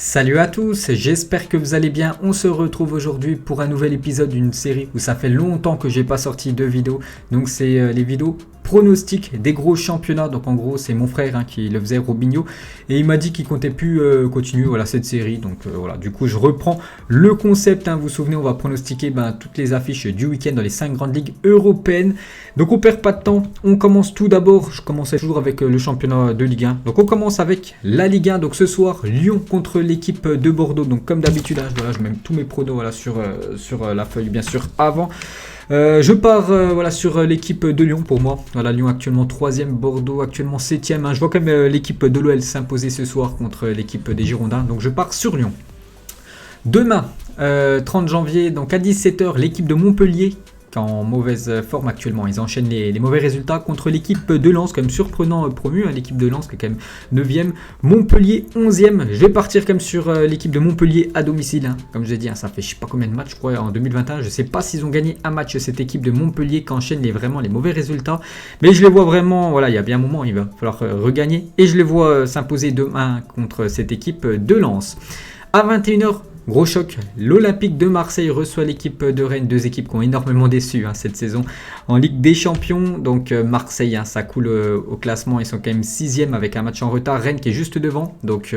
Salut à tous, j'espère que vous allez bien. On se retrouve aujourd'hui pour un nouvel épisode d'une série où ça fait longtemps que j'ai pas sorti de vidéos. Donc c'est les vidéos pronostics des gros championnats. Donc en gros c'est mon frère qui le faisait, Robinho, et il m'a dit qu'il comptait plus continuer cette série. Donc voilà, du coup je reprends le concept. Vous vous souvenez, on va pronostiquer toutes les affiches du week-end dans les 5 grandes ligues européennes. Donc on perd pas de temps, on commence tout d'abord. Je commençais toujours avec le championnat de Ligue 1. Donc on commence avec la Ligue 1. Donc ce soir, Lyon contre l'équipe de Bordeaux. Donc comme d'habitude, je mets tous mes pronos sur la feuille bien sûr avant. Je pars sur l'équipe de Lyon pour moi. Lyon actuellement 3e, Bordeaux actuellement 7e. Je vois quand même l'équipe de l'OL s'imposer ce soir contre l'équipe des Girondins. Donc je pars sur Lyon. Demain, 30 janvier, donc à 17h, l'équipe de Montpellier, en mauvaise forme actuellement. Ils enchaînent les mauvais résultats contre l'équipe de Lens, quand même surprenant promu, l'équipe de Lens qui est quand même 9e, Montpellier 11e. Je vais partir quand même sur l'équipe de Montpellier à domicile, comme je l'ai dit, ça fait je sais pas combien de matchs, je crois en 2021, je sais pas s'ils ont gagné un match, cette équipe de Montpellier qui enchaîne vraiment les mauvais résultats, mais je les vois vraiment, il y a bien un moment, il va falloir regagner, et je les vois s'imposer 2-1 contre cette équipe de Lens. À 21h, gros choc, l'Olympique de Marseille reçoit l'équipe de Rennes, deux équipes qui ont énormément déçu cette saison en Ligue des Champions. Donc Marseille, ça coule au classement, ils sont quand même 6e avec un match en retard, Rennes qui est juste devant. Donc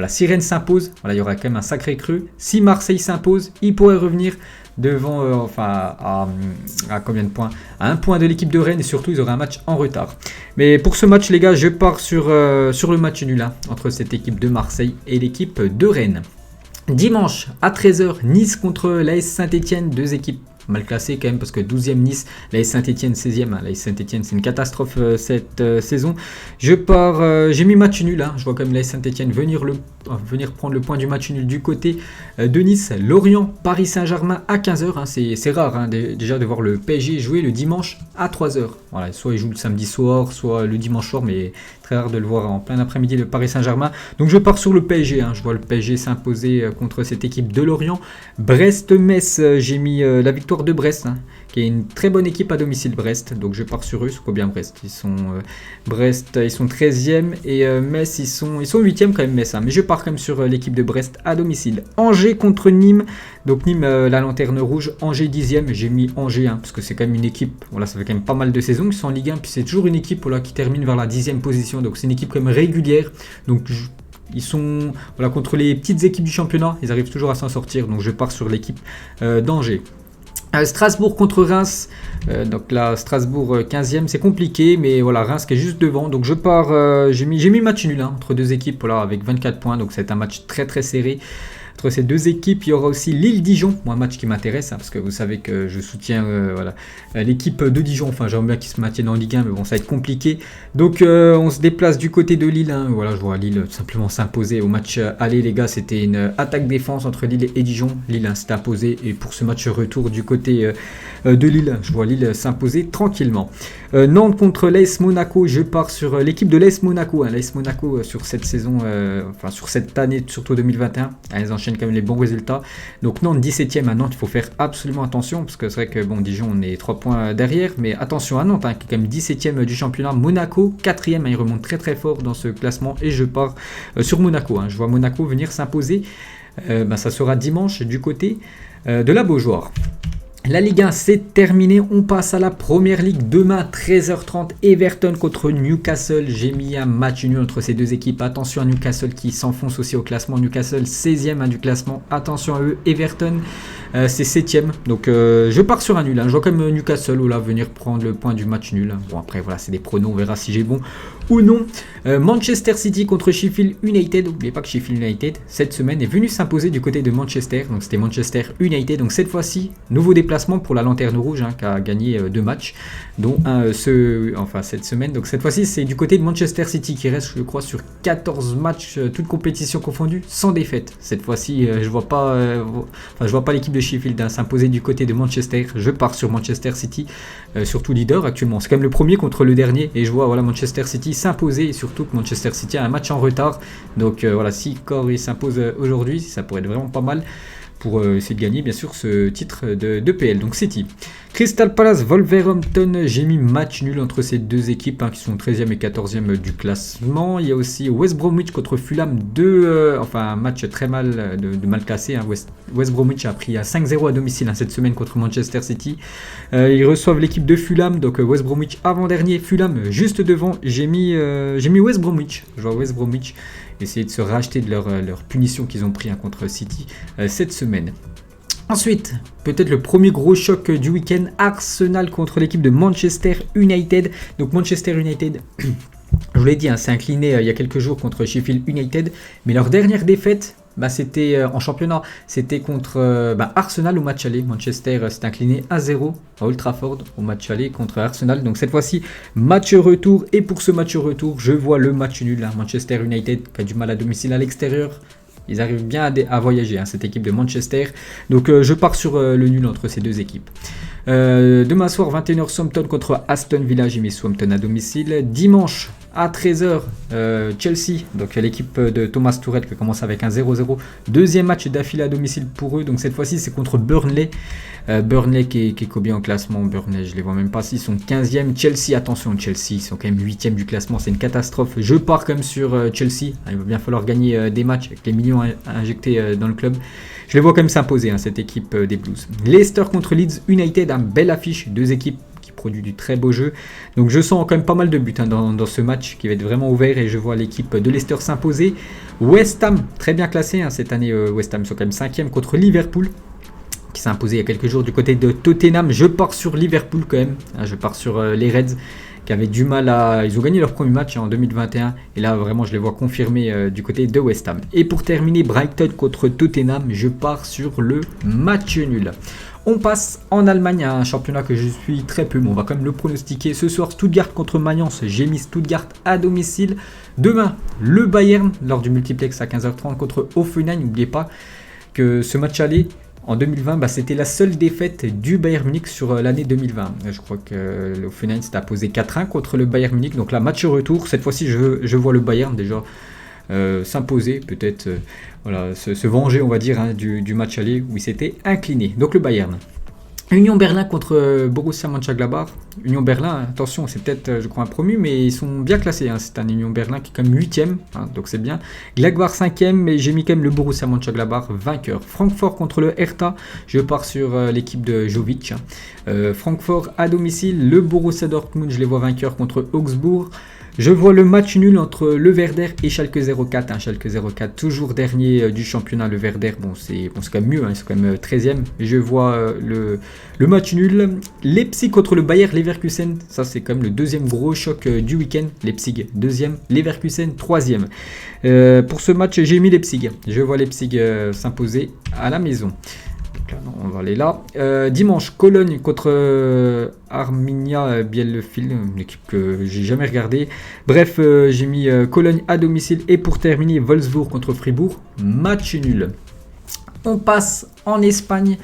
si Rennes s'impose, il y aura quand même un sacré creux. Si Marseille s'impose, il pourrait revenir devant, à combien de points? À 1 point de l'équipe de Rennes, et surtout ils auraient un match en retard. Mais pour ce match les gars, je pars sur le match nul entre cette équipe de Marseille et l'équipe de Rennes. Dimanche à 13h, Nice contre l'AS Saint-Etienne, deux équipes mal classées quand même parce que 12e Nice, l'AS Saint-Etienne 16e. L'AS Saint-Etienne c'est une catastrophe cette saison. Je pars, j'ai mis match nul, je vois quand même l'AS Saint-Etienne venir prendre le point du match nul du côté de Nice. Lorient, Paris Saint-Germain à 15h, c'est rare déjà de voir le PSG jouer le dimanche à 3h. Soit il joue le samedi soir, soit le dimanche soir, mais très rare de le voir en plein après-midi de Paris Saint-Germain. Donc je pars sur le PSG, je vois le PSG s'imposer contre cette équipe de Lorient. Brest-Metz, j'ai mis la victoire de Brest, qui est une très bonne équipe à domicile, Brest. Donc je pars sur eux, c'est combien Brest ils sont 13e et Metz ils sont 8e quand même Metz, mais je pars quand même sur l'équipe de Brest à domicile. Angers contre Nîmes, donc Nîmes la lanterne rouge, Angers 10e, j'ai mis Angers parce que c'est quand même une équipe, ça fait quand même pas mal de saisons qu'ils sont en Ligue 1, puis c'est toujours une équipe qui termine vers la 10e position, donc c'est une équipe quand même régulière, donc ils sont contre les petites équipes du championnat, ils arrivent toujours à s'en sortir, donc je pars sur l'équipe d'Angers. Strasbourg contre Reims, donc là Strasbourg 15e, c'est compliqué, mais Reims qui est juste devant, donc je pars, j'ai mis match nul entre deux équipes avec 24 points, donc c'est un match très très serré. Entre ces deux équipes, il y aura aussi Lille-Dijon, un match qui m'intéresse, parce que vous savez que je soutiens l'équipe de Dijon, j'aimerais bien qu'ils se maintiennent en Ligue 1, mais ça va être compliqué. Donc on se déplace du côté de Lille, je vois Lille simplement s'imposer au match aller, les gars, c'était une attaque-défense entre Lille et Dijon. Lille s'est imposé, et pour ce match retour du côté de Lille, je vois Lille s'imposer tranquillement. Nantes contre l'AS Monaco, je pars sur l'équipe de l'AS Monaco. L'AS Monaco sur cette saison, sur cette année, surtout 2021, elles enchaînent quand même les bons résultats. Donc Nantes 17e, à Nantes il faut faire absolument attention, parce que c'est vrai que Dijon on est 3 points derrière, mais attention à Nantes qui est quand même 17e du championnat. Monaco 4e, il remonte très très fort dans ce classement, et je pars sur Monaco. Je vois Monaco venir s'imposer, ça sera dimanche du côté de la Beaujoire. La Ligue 1 c'est terminé, on passe à la Première Ligue. Demain 13h30, Everton contre Newcastle. J'ai mis un match nul entre ces deux équipes. Attention à Newcastle qui s'enfonce aussi au classement. Newcastle 16e du classement, attention à eux. Everton c'est 7e, donc je pars sur un nul. Je vois quand même Newcastle venir prendre le point du match nul. Bon après c'est des pronos, on verra si j'ai bon ou non. Manchester City contre Sheffield United. N'oubliez pas que Sheffield United cette semaine est venu s'imposer du côté de Manchester, donc c'était Manchester United. Donc cette fois-ci, nouveau déplacement pour la lanterne rouge qui a gagné 2 matchs, dont un cette semaine. Donc cette fois-ci c'est du côté de Manchester City qui reste, je crois, sur 14 matchs, toutes compétitions confondues, sans défaite. Cette fois-ci je vois pas l'équipe de Sheffield s'imposer du côté de Manchester. Je pars sur Manchester City, surtout leader actuellement, c'est quand même le premier contre le dernier, et je vois Manchester City s'imposer, et surtout que Manchester City a un match en retard. Donc si Corps il s'impose aujourd'hui, ça pourrait être vraiment pas mal pour essayer de gagner bien sûr ce titre de PL. Donc City. Crystal Palace, Wolverhampton, j'ai mis match nul entre ces deux équipes qui sont 13e et 14e du classement. Il y a aussi West Bromwich contre Fulham, un match très mal, de mal classé. West Bromwich a pris à 5-0 à domicile cette semaine contre Manchester City. Ils reçoivent l'équipe de Fulham, donc West Bromwich avant-dernier, Fulham juste devant. J'ai mis West Bromwich, je vois West Bromwich essayer de se racheter de leur punition qu'ils ont pris contre City cette semaine. Ensuite, peut-être le premier gros choc du week-end, Arsenal contre l'équipe de Manchester United. Donc Manchester United, je vous l'ai dit, s'est incliné il y a quelques jours contre Sheffield United. Mais leur dernière défaite, c'était en championnat, c'était contre Arsenal au match aller. Manchester s'est incliné 1-0 à Old Trafford au match aller contre Arsenal. Donc cette fois-ci, match retour. Et pour ce match retour, je vois le match nul. Manchester United qui a du mal à domicile à l'extérieur. Ils arrivent bien à voyager, cette équipe de Manchester. Donc je pars sur le nul entre ces deux équipes. Demain soir, 21h, Southampton contre Aston Villa. J'ai mis Southampton à domicile. Dimanche, à 13h, Chelsea. Donc l'équipe de Thomas Tuchel qui commence avec un 0-0. Deuxième match d'affilée à domicile pour eux. Donc cette fois-ci, c'est contre Burnley. Burnley qui est combien au classement? Burnley, je ne les vois même pas. Ils sont 15e. Chelsea, attention, Chelsea, ils sont quand même 8e du classement. C'est une catastrophe. Je pars quand même sur Chelsea. Il va bien falloir gagner des matchs avec les millions injectés dans le club. Je les vois quand même s'imposer, cette équipe des Blues. Leicester contre Leeds United, belle affiche. Deux équipes qui produisent du très beau jeu. Donc je sens quand même pas mal de buts dans ce match qui va être vraiment ouvert. Et je vois l'équipe de Leicester s'imposer. West Ham, très bien classé cette année. West Ham sont quand même 5e contre Liverpool, qui s'est imposé il y a quelques jours du côté de Tottenham. Je pars sur Liverpool quand même. Je pars sur les Reds qui avaient du mal à... Ils ont gagné leur premier match en 2021. Et là, vraiment, je les vois confirmer du côté de West Ham. Et pour terminer, Brighton contre Tottenham. Je pars sur le match nul. On passe en Allemagne, un championnat que je suis très peu, mais on va quand même le pronostiquer. Ce soir, Stuttgart contre Mayence. J'ai mis Stuttgart à domicile. Demain, le Bayern, lors du multiplex à 15h30 contre Hoffenheim. N'oubliez pas que ce match aller... En 2020, c'était la seule défaite du Bayern Munich sur l'année 2020. Je crois que l'Hoffenheim s'est imposé 4-1 contre le Bayern Munich. Donc là, match retour. Cette fois-ci, je vois le Bayern déjà s'imposer, peut-être se venger, on va dire, du match aller où il s'était incliné. Donc le Bayern. Union Berlin contre Borussia Mönchengladbach. Union Berlin, attention, c'est peut-être, je crois, un promu, mais ils sont bien classés. C'est un Union Berlin qui est comme 8e, donc c'est bien. Gladbach 5e, mais j'ai mis quand même le Borussia Mönchengladbach vainqueur. Francfort contre le Hertha, je pars sur l'équipe de Jovic. Francfort à domicile, le Borussia Dortmund, je les vois vainqueurs contre Augsbourg. Je vois le match nul entre le Werder et Schalke 04. Schalke 04, toujours dernier du championnat. Le Werder, c'est quand même mieux, ils sont quand même 13e. Je vois le match nul. Leipzig contre le Bayer Leverkusen. Ça, c'est quand même le deuxième gros choc du week-end. Leipzig, 2e. Leverkusen, 3e. Pour ce match, j'ai mis Leipzig. Je vois Leipzig s'imposer à la maison. Non, on va aller là. Dimanche, Cologne contre Arminia Bielefeld, une équipe que j'ai jamais regardée. Bref, j'ai mis Cologne à domicile. Et pour terminer, Wolfsburg contre Fribourg, match nul. On passe en Espagne.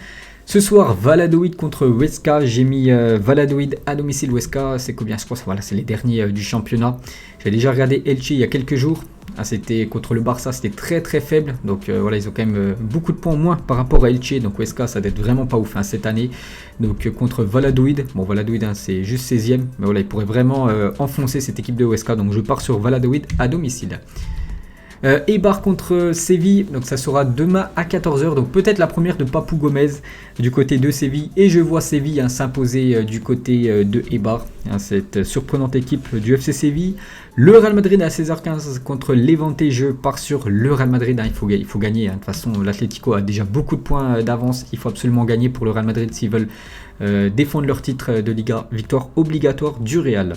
Ce soir, Valladolid contre Huesca. J'ai mis Valladolid à domicile. Huesca, c'est combien? Je pense voilà, c'est les derniers du championnat. J'ai déjà regardé Elche il y a quelques jours. C'était contre le Barça, c'était très très faible. Donc voilà, ils ont quand même beaucoup de points en moins par rapport à Elche. Donc Huesca, ça doit être vraiment pas ouf cette année. Donc contre Valladolid. Bon, Valladolid, c'est juste 16e. Mais voilà, ils pourraient vraiment enfoncer cette équipe de Huesca. Donc je pars sur Valladolid à domicile. Eibar contre Séville, donc ça sera demain à 14h, donc peut-être la première de Papou Gomez du côté de Séville, et je vois Séville s'imposer du côté de Eibar, cette surprenante équipe du FC Séville. Le Real Madrid à 16h15 contre Levante, je pars sur le Real Madrid, il faut gagner, de toute façon l'Atlético a déjà beaucoup de points d'avance, il faut absolument gagner pour le Real Madrid s'ils veulent défendre leur titre de Liga, victoire obligatoire du Real.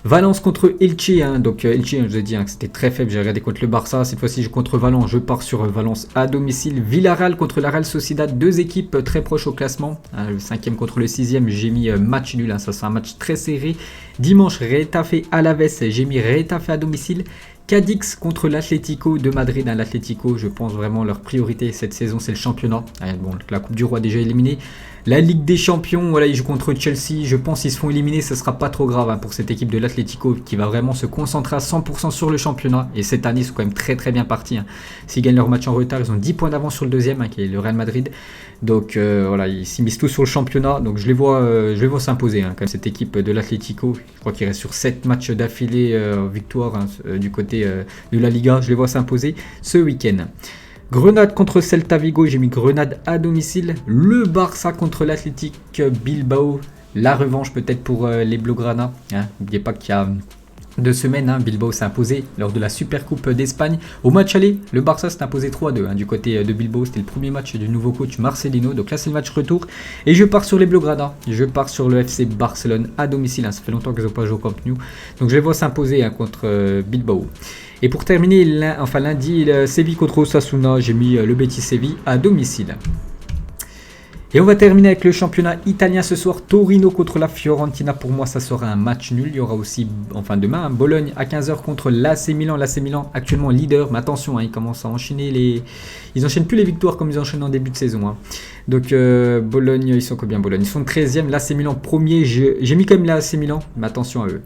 Valence contre Elche, donc Elche, je vous ai dit que c'était très faible, j'ai regardé contre le Barça, cette fois-ci contre Valence, je pars sur Valence à domicile. Villarreal contre la Real Sociedad, deux équipes très proches au classement, le 5e contre le 6e, j'ai mis match nul, ça sera un match très serré. Dimanche, Retafe Alaves, j'ai mis Retafe à domicile. Cadix contre l'Atlético de Madrid. L'Atlético, je pense vraiment leur priorité cette saison, c'est le championnat. Bon, la Coupe du Roi déjà éliminée. La Ligue des Champions, voilà, ils jouent contre Chelsea. Je pense qu'ils se font éliminer, ce ne sera pas trop grave pour cette équipe de l'Atlético qui va vraiment se concentrer à 100% sur le championnat. Et cette année, ils sont quand même très très bien partis. S'ils gagnent leur match en retard, ils ont 10 points d'avance sur le deuxième, qui est le Real Madrid. Donc voilà, ils s'y misent tous sur le championnat. Donc je les vois s'imposer quand même, cette équipe de l'Atlético. Je crois qu'il reste sur 7 matchs d'affilée victoire du côté de la Liga. Je les vois s'imposer ce week-end. Grenade contre Celta Vigo, j'ai mis Grenade à domicile. Le Barça contre l'Athletic Bilbao. La revanche peut-être pour les Blaugrana. N'oubliez pas qu'il y a 2 semaines, Bilbao s'est imposé lors de la Supercoupe d'Espagne. Au match aller, le Barça s'est imposé 3-2 du côté de Bilbao. C'était le premier match du nouveau coach Marcelino. Donc là, c'est le match retour. Et je pars sur les Blaugrana. Je pars sur le FC Barcelone à domicile. Ça fait longtemps qu'ils n'ont pas joué au Camp Nou. Donc je les vois s'imposer contre Bilbao. Et pour terminer, lundi, Séville contre Osasuna. J'ai mis le Betis Séville à domicile. Et on va terminer avec le championnat italien ce soir. Torino contre la Fiorentina. Pour moi, ça sera un match nul. Il y aura aussi, demain, Bologne à 15h contre l'AC Milan. L'AC Milan actuellement leader. Mais attention, ils commencent à enchaîner Ils enchaînent plus les victoires comme ils enchaînent en début de saison. Donc Bologne, ils sont combien Bologne? Ils sont 13e. L'AC Milan premier. J'ai mis quand même l'AC Milan. Mais attention à eux.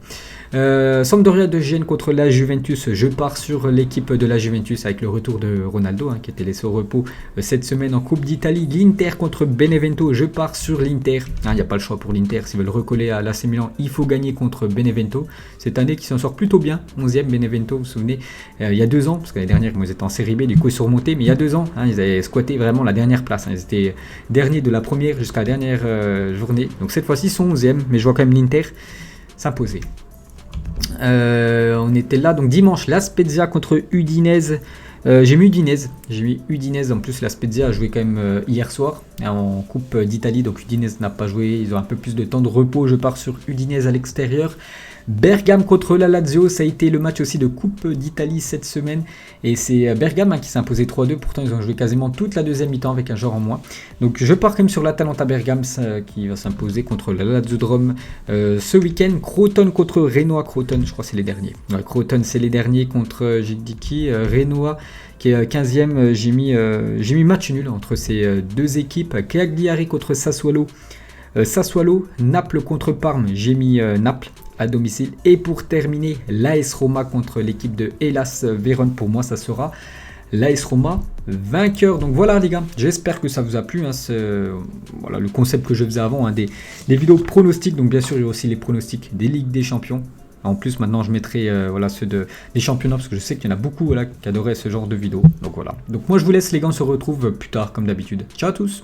Sampdoria de Gênes contre la Juventus. Je pars sur l'équipe de la Juventus avec le retour de Ronaldo qui était laissé au repos cette semaine en Coupe d'Italie. L'Inter contre Benevento. Je pars sur l'Inter. Il n'y a pas le choix pour l'Inter. S'ils veulent recoller à l'AC Milan, il faut gagner contre Benevento. Cette année qui s'en sort plutôt bien. 11e Benevento, vous vous souvenez, il y a 2 ans, parce que l'année dernière ils étaient en série B, du coup ils sont remontés, mais il y a 2 ans, ils avaient squatté vraiment la dernière place. Ils étaient derniers de la première jusqu'à la dernière journée. Donc cette fois-ci ils sont 11e, mais je vois quand même l'Inter s'imposer. On était là, donc dimanche, la Spezia contre Udinese. J'ai mis Udinese. En plus la Spezia a joué quand même hier soir en Coupe d'Italie, donc Udinese n'a pas joué, ils ont un peu plus de temps de repos. Je pars sur Udinese à l'extérieur. Bergame contre la Lazio, ça a été le match aussi de Coupe d'Italie cette semaine et c'est Bergame qui s'est imposé 3-2, pourtant ils ont joué quasiment toute la deuxième mi-temps avec un joueur en moins. Donc je pars quand même sur l'Atalanta Bergame qui va s'imposer contre la Lazio de Rome ce week-end. Crotone contre Renoir. Crotone, je crois que c'est les derniers. Ouais, Crotone c'est les derniers contre, j'ai dit qui, Renoir qui est 15e. J'ai mis match nul entre ces deux équipes. Cagliari contre Sassuolo. Naples contre Parme, j'ai mis Naples à domicile. Et pour terminer, l'AS Roma contre l'équipe de Hellas Vérone. Pour moi, ça sera l'AS Roma vainqueur. Donc voilà les gars, j'espère que ça vous a plu. Voilà le concept que je faisais avant, des vidéos pronostics. Donc bien sûr, il y a aussi les pronostics des Ligues des Champions. En plus, maintenant, je mettrai ceux des championnats parce que je sais qu'il y en a beaucoup qui adoraient ce genre de vidéos. Donc voilà. Donc moi, je vous laisse les gars, on se retrouve plus tard comme d'habitude. Ciao à tous.